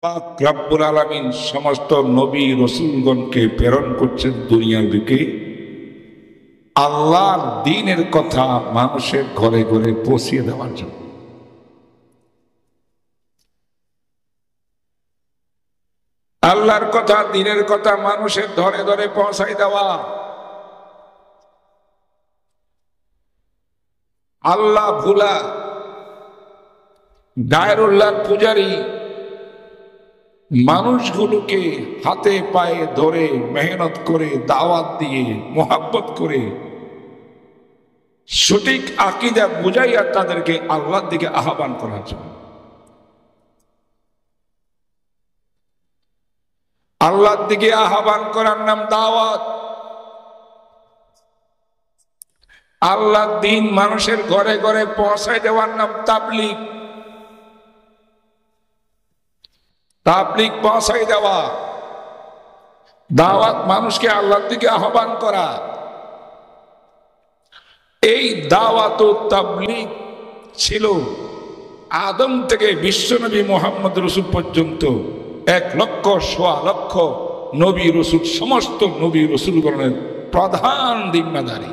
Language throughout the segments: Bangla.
পাক রব্বুল আলামিন সমস্ত নবী রাসূলগণকে প্রেরণ করছেন দুনিয়ার দিকে আল্লাহর দ্বীনের কথা মানুষের ঘরে ঘরে পৌঁছে দেওয়ার জন্য। আল্লাহর কথা, দ্বীনের কথা মানুষের ধরে ধরে পৌঁছাই দেওয়া। আল্লাহ ভুলা গায়রুল্লাহর পূজারী মানুষগুলোকে হাতে পায়ে ধরে মেহনত করে দাওয়াত দিয়ে মোহাব্বত করে সঠিক আকীদা বুঝাইয়া তাদেরকে আল্লাহর দিকে আহ্বান করার জন্য। আল্লাহর দিকে আহ্বান করার নাম দাওয়াত। আল্লাহর দ্বীন মানুষের ঘরে ঘরে পৌঁছায় দেওয়ার নাম তাবলীগ। তাবলীগ পৌঁছাই দেওয়া, দাওয়াত মানুষকে আল্লাহর দিকে আহ্বান করা। এই দাওয়াত ও তাবলীগ ছিল আদম থেকে বিশ্বনবী মুহাম্মদ রাসূল পর্যন্ত 1,00,000 নবী রাসূল, সমস্ত নবী রাসূলগণের প্রধান জিম্মাদারি।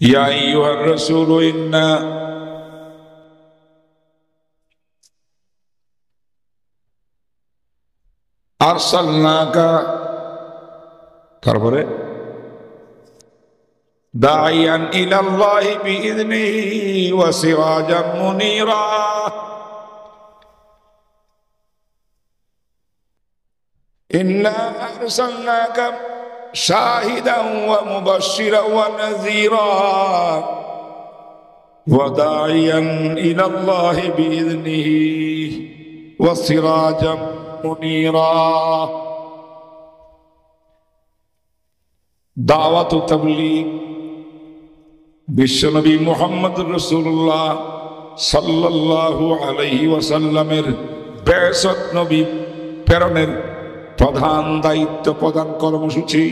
ইয়া আইয়ুহার রাসূল ইন্না আরসালনাকা, তারপরে দাইয়ান ইলাল্লাহি বিইذনিহি ওয়া সিরাজাম মুনীরা। ইন্না আরসালনাকা শাহিদান ওয়া মুবাশশিরান ওয়া নাযীরা ওয়া দাইয়ান ইলাল্লাহি বিইذনিহি ওয়া সিরাজাম মুনীরা। দাওয়াত ও তাবলীগ বিশ্বনবী মুহাম্মদ রাসূলুল্লাহ সাল্লাল্লাহু আলাইহি ওয়াসাল্লামের বিশত নবী প্রেরণের প্রধান দায়িত্ব, প্রধান কর্মসূচি।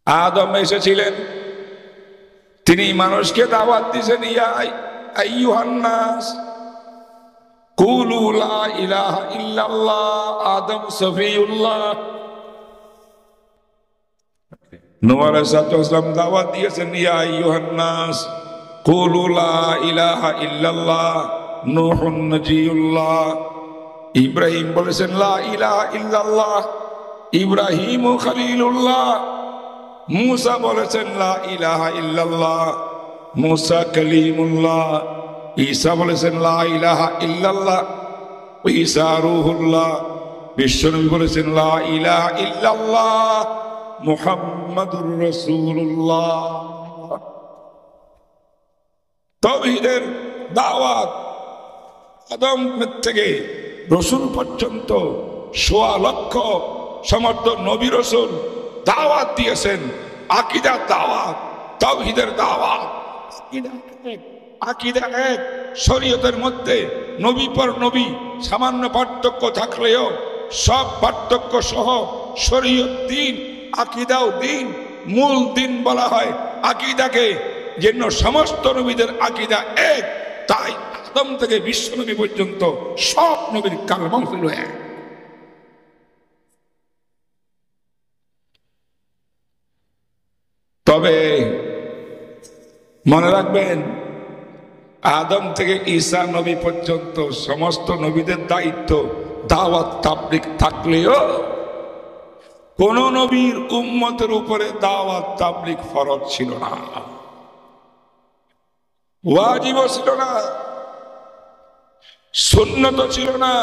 আদম এসেছিলেন, তিনি মানুষকে দাওয়াত দিয়েছেন, ইয়া আইয়ুহান নাস কুলু লা ইলাহা ইল্লাল্লাহ। আদম সফিউল্লাহ। নূহ আলাইহিস সালাম দাওয়াত দিয়েছেন, ইয়া আইয়ুহান নাস কুলু লা ইলাহা ইল্লাল্লাহ। নূহুন নজিউল্লাহ। ইব্রাহিম বলেছেন লা ইলাহা ইল্লাল্লাহ। ইব্রাহিম খলিলুল্লাহ। মুসা বলেছেন লা ইলাহা ইল্লাল্লাহ। মুসা কালিমুল্লাহ। ঈসা বলেছেন লা ইলাহা ইল্লাল্লাহ। ঈসা রূহুল্লাহ। বিশ্বনবী বলেছেন লা ইলাহা ইল্লাল্লাহ মুহাম্মাদুর রাসূলুল্লাহ। তাওহীদের দাওয়াত আদম থেকে রাসূল পর্যন্ত 1,00,000 সমস্ত নবী রাসূল দাওয়াত দিয়েছেন। আকীদার দাওয়াত, তাওহীদের দাওয়াত। আকীদা এক, শরীয়তের মধ্যে নবী পর নবী সামান্য পার্থক্য থাকলেও সব পার্থক্য সহ শরীয়ত দ্বীন, আকীদাও দ্বীন, মূল দ্বীন বলা হয় আকীদাকে। যেন সমস্ত নবীদের আকীদা এক, তাই আদম থেকে বিশ্বনবী পর্যন্ত সব নবীর কালমা হইল এক। তবে মনে রাখবেন, আদম থেকে ঈসা নবী পর্যন্ত সমস্ত নবীদের দায়িত্ব দাওয়াত তাবলীগ থাকলেও কোন নবীর উম্মতের উপরে দাওয়াত তাবলীগ ফরজ ছিল না, ওয়াজিবও ছিল না, সুন্নত ছিল না,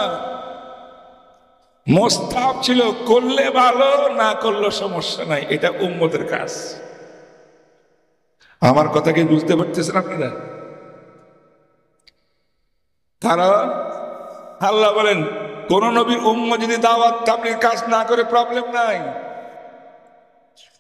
মুস্তাহাব ছিল। করলে ভালো, না করলে সমস্যা নাই, এটা উম্মতের কাজ। আমার কথা কি বুঝতে পারতেছেন আপনারা? কারণ আল্লাহ বলেন কোন নবীর উম্মত যদি দাওয়াত তাবলীগ কাজ না করে প্রবলেম নাই।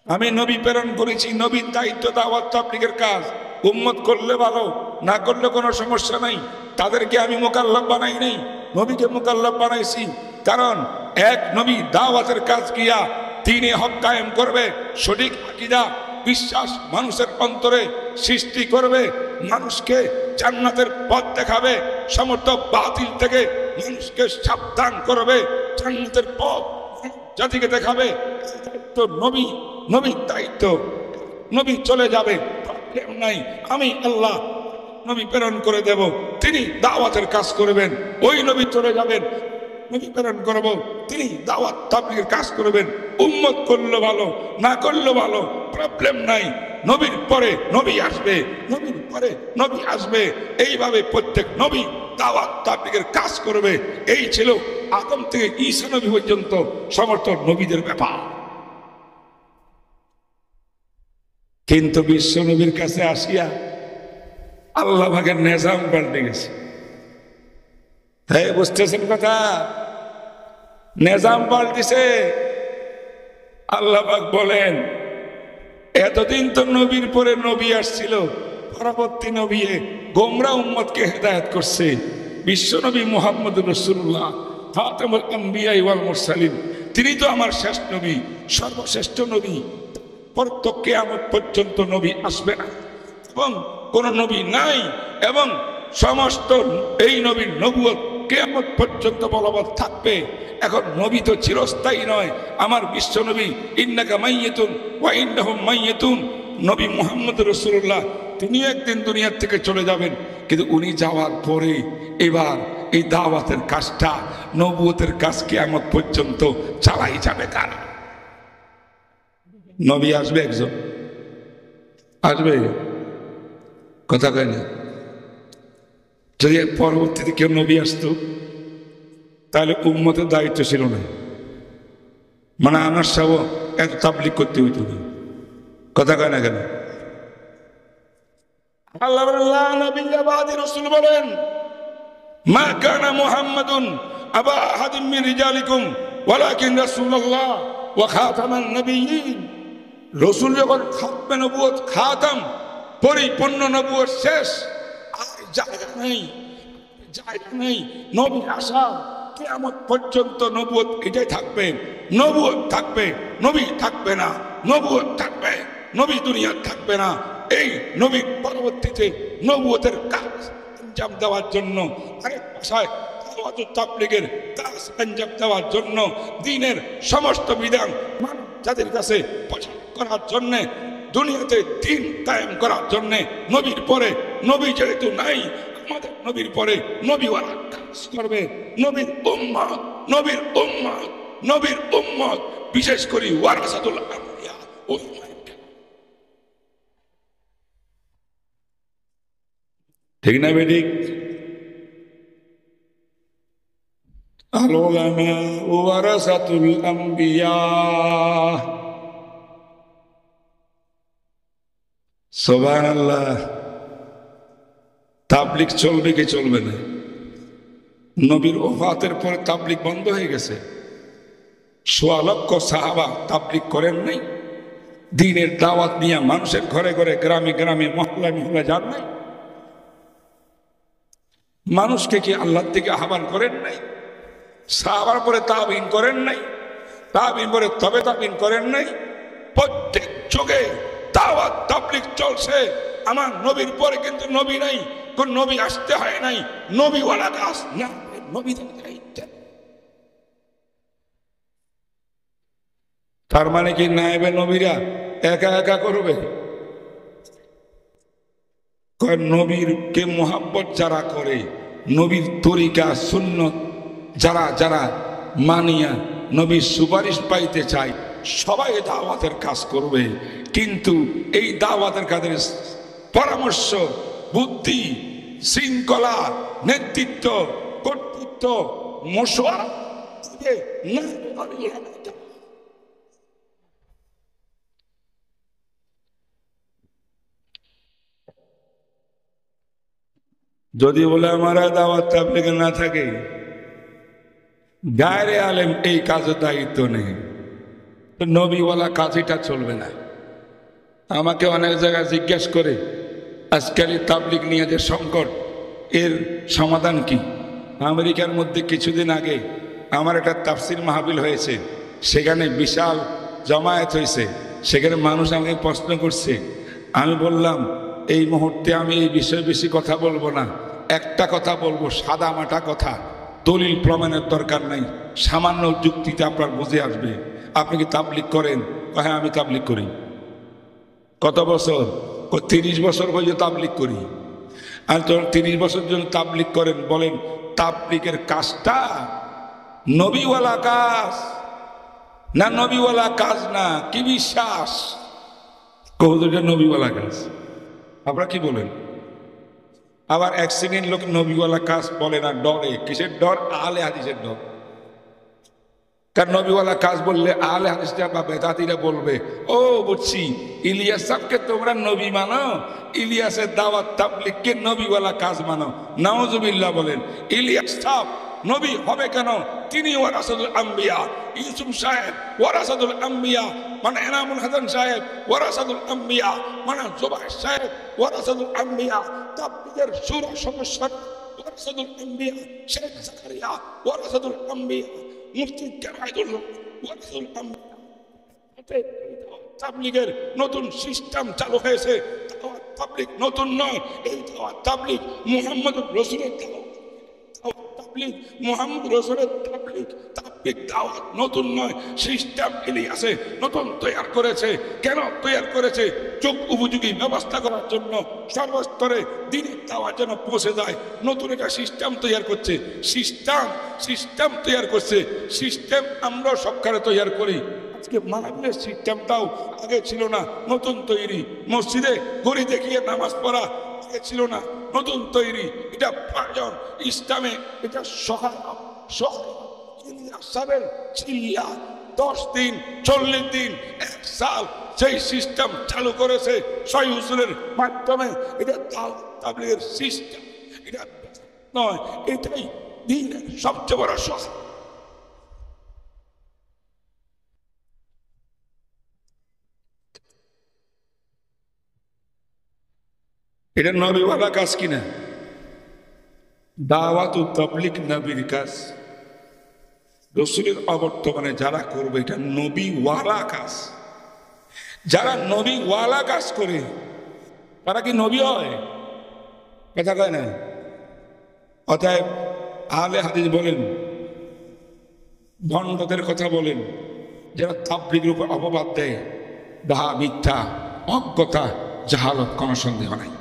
আমি নবী প্রেরণ করেছি, নবীর দায়িত্ব দাওয়াত তাবলীগের কাজ। উম্মত করলে ভালো, না করলে কোনো সমস্যা নাই। তাদেরকে আমি মুকাল্লাফ বানাই নাই, নবীকে মুকাল্লাফ বানাইছি। কারণ এক নবী দাওয়াতের কাজ কিয়া দ্বীনে হক কায়েম করবে, সঠিক আকীদা বিশ্বাস মানুষের অন্তরে সৃষ্টি করবে, মানুষকে জান্নাতের পথ দেখাবে, সমস্ত বাতিল থেকে মানুষকে সাবধান করবে, জান্নাতের পথ জাতিকে দেখাবে। তো নবীর দায়িত্ব। নবী চলে যাবে, প্রবলেম নাই, আমি আল্লাহ নবী প্রেরণ করে দেব, তিনি দাওয়াতের কাজ করবেন। ওই নবী চলে যাবেন, নবী প্রেরণ করব, তিনি দাওয়াত তাবলীগের কাজ করবেন। উম্মত করলো ভালো, না করলো ভালো, প্রবলেম নাই। নবীর পরে নবী আসবে, নবীর পরে নবী আসবে, এইভাবে প্রত্যেক নবী দাওয়াত তাবলীগের কাজ করবে। এই ছিল আদম থেকে ঈসা নবী পর্যন্ত সমস্ত নবীদের ব্যাপার। কিন্তু বিশ্ব নবীর কাছে আসিয়া আল্লাহ ভাগের নিজাম পাল্টে গেছে। হ্যাঁ, বুঝতেছেন কথা? নিজাম পাল্টিছে। আল্লাহ পাক বলেন, এতদিন তো নবীর পরে নবী আসছিল, পরবর্তী নবী গোমরা উম্মতকে হেদায়েত করছে। বিশ্ব নবী মুহাম্মদুর রাসূলুল্লাহ খাতামুল আম্বিয়া ওয়াল মুরসালিন, তিনি তো আমার শেষ নবী, সর্বশ্রেষ্ঠ নবী। প্রত্যেক কিয়ামত পর্যন্ত নবী আসবে না এবং কোন নবী নাই, এবং সমস্ত এই নবীর নবুয়ত কিয়ামত পর্যন্ত বলবৎ থাকবে। এখন নবী তো চিরস্থায়ী নয়। আমার বিশ্ব নবী ইন্নাকা মাইয়িতুন ওয়া ইন্নাহুম মাইয়িতুন, নবী মুহাম্মদ রাসূলুল্লাহ তিনি একদিন দুনিয়ার থেকে চলে যাবেন, কিন্তু উনি যাওয়ার পরে এবার এই দাওয়াতের কাজটা, নবুয়তের কাজ কিয়ামত পর্যন্ত চালাই যাবে। কারা নবী আসবে? একজন আসবে, কথা কয় না। যদি পরবর্তীতে কেউ নবী আসতো তাহলে উম্মতের দায়িত্ব ছিল না, মানে আনার সব এত তাবলীগ করতে হইত না, কথা কয় না কেন? আল্লাহ রাসূল বলেন, মা কানা মুহাম্মাদুন আবা আহাদিন মিন রিজালিকুম ওয়ালাকিন রাসূলুল্লাহ ওয়া খাতামান নবিয়্যিন। রাসূল যখন খাতমে নবুয়ত, খাতাম পরিপূর্ণ নবুয়ত শেষ, আর জায়গা নেই, জায়গা নেই। নবী আসা কিয়ামত পর্যন্ত নবুয়ত এটাই থাকবে, নবুয়ত থাকবে, নবী থাকবে না, নবুয়ত থাকবে, নবী দুনিয়া থাকবে না। এই নবীর পরবর্তীতে নবুয়তের কাজ আঞ্জাম দেওয়ার জন্য, আরেক ভাষায় দাওয়াত তাবলীগের কাজ আঞ্জাম দেওয়ার জন্য, দ্বীনের সমস্ত বিধান মানব জাতির কাছে প্রচার করার জন্যে, দুনিয়াতে দ্বীন কায়েম করার জন্যে, নবীর পরে নবী যেহেতু নাই, আমাদের নবীর পরে নবীওয়ালা কাজ করবে। নবীর উম্মত, নবীর উম্মত, নবীর উম্মত, বিশেষ করে ওয়ারাসাতুল আম্বিয়া, ঠিক না বেঠিক? আল উলামা ওয়ারাসাতুল আম্বিয়া। সুবহানাল্লাহ। তাবলীগ চলবে কি চলবে না? নবীর ওফাতের পরে তাবলীগ বন্ধ হয়ে গেছে। ১৬ লক্ষ সাহাবা তাবলীগ করেন নাই, দ্বীনের দাওয়াত নিয়ে মানুষের ঘরে ঘরে, গ্রামে গ্রামে, মহল্লায় মহল্লায় যান নাই। মানুষকে কি আল্লাহর দিকে আহ্বান করেন নাই? সাহাবার পরে তাবিন করেন নাই, তাবিন পরে তবে তাবিন করেন নাই। প্রত্যেক যুগে দাওয়াত তাবলীগ চলছে। আমার নবীর পরে কিন্তু নবী নাই, কোন নবী আসতে হয় নাই, নবীওয়ালা কাজ না, নবীদের দায়িত্ব। তার মানে কি নায়েবে নবীরা একা একা করবে? নবীর কে মোহাব্বত যারা করে, নবীর তরিকা সুন্নত যারা যারা মানিয়া নবীর সুপারিশ পাইতে চায়, সবাই দাওয়াতের কাজ করবে। কিন্তু এই দাওয়াতের কাজের পরামর্শ, বুদ্ধি, শৃঙ্খলা, নেতৃত্ব, কর্তৃত্ব, মশওয়ারা যদি উলামারা দাওয়াত তাবলীগে না থাকে, গায়রে আলেম এই কাজের দায়িত্ব নেই, নবীওয়ালা কাজটা চলবে না। আমাকে অনেক জায়গায় জিজ্ঞেস করে, আজকাল তাবলীগ নিয়ে যে সংকট, এর সমাধান কি? আমেরিকার মধ্যে কিছুদিন আগে আমার একটা তাফসির মাহফিল হয়েছে, সেখানে বিশাল জমায়েত হয়েছে। সেখানে মানুষ আমাকে প্রশ্ন করছে, আমি বললাম এই মুহূর্তে আমি এই বিষয়ে বেশি কথা বলবো না, একটা কথা বলবো, সাদা মাটা কথা, দলিল প্রমাণের দরকার নাই, সামান্য যুক্তিতে আপনার বুঝে আসবে। আপনি কি তাবলিগ করেন? হ্যাঁ আমি তাবলিগ করি। কত বছর? 30 বছর পর্যন্ত তাবলিগ করি। আর তখন 30 বছর জন্য তাবলিগ করেন, বলেন তাবলিগের কাজটা নবীওয়ালা কাজ না নবীওয়ালা কাজ না? কি বিশ্বাস? কৌদুরটা নবীওয়ালা কাজ। আপনারা কি বলেন? আবার এক শ্রেণীর লোক নবীওয়ালা কাজ বলে না, ডরে। কিসের ডর? আহলে হাদিসের ডর। কারণ নবীওয়ালা কাজ বললে আহলে হাদিসরা বা বেদাতীরা বলবে, ও বুঝছি, ইলিয়াস সাহেবকে তোমরা নবী মানো, ইলিয়াসের দাওয়াত তাবলীগকে নবীওয়ালা কাজ মানো। নাউজুবিল্লাহ বলেন। ইলিয়াস সাহেব নবী হবে কেন? তিনি ওয়ারাসাতুল আম্বিয়া। ইউসুফ সাহেব ওয়ারাসাতুল আম্বিয়া, মানে এনামুল হাসান সাহেব ওয়ারাসাতুল আম্বিয়া, মানে জুবাইর সাহেব ওয়ারাসাতুল আম্বিয়া। তাবলীগের সুরা সমস্যা ওয়ারাসাতুল আম্বিয়া। শেখ জাকারিয়া ওয়ারাসাতুল আম্বিয়া। মুফতি কেরায়তুল্লাহ ওয়ারাসাতুল আম্বিয়া। তাবলীগের নতুন সিস্টেম চালু হয়েছে। তাবলীগ নতুন নয়, এই তাবলীগ মুহাম্মদুর রাসূলের তাবলীগ, মুহাম্মদ রাসূলের তাবলীগ। তাবলীগ দাওয়াত নতুন নয়, সিস্টেম ইলিয়াসে নতুন তৈরি করেছে। কেন তৈরি করেছে? যুগ উপযোগী ব্যবস্থা করার জন্য, সর্বস্তরে দ্বীনের দাওয়াত যেন পৌঁছে যায়। নতুন একটা সিস্টেম তৈরি করছে। সিস্টেম তৈরি করছে। সিস্টেম আমরা সবখানে তৈরি করি। আজকে মাহফিলের সিস্টেমটাও আগে ছিল না, নতুন তৈরি। মসজিদে ঘড়ি দেখিয়ে নামাজ পড়া আগে ছিল না, নতুন তৈরি। এটা প্রয়োজন ইসলামে, এটা সহায়ক। ইলিয়াস সাহেবের চিল্লা 10 দিন, 40 দিন, 1 সাল সেই সিস্টেম চালু করেছে শহীদ হুজুরের মাধ্যমে। এটা তাবলীগের সিস্টেম, এটা নয়, এটাই দ্বীনের সবচেয়ে বড় সহায়। এটা নবীওয়ালা কাজ কিনা? দাওয়াত ও তাবলীগ নবীর কাজ। রাসূলের অবর্তমানে যারা করবে এটা নবীওয়ালা কাজ। যারা নবীওয়ালা কাজ করে তারা কি নবী হয়? কথা কয় না। অতএব আহলে হাদিস বলেন, ভণ্ডদের কথা বলেন, যারা তাবলীগের উপর অপবাদ দেয়, ডাহা, মিথ্যা, অজ্ঞতা, জাহালত, কোনো সন্দেহ নাই।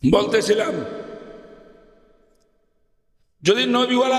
বলতেছিলাম যদি নবীওয়ালা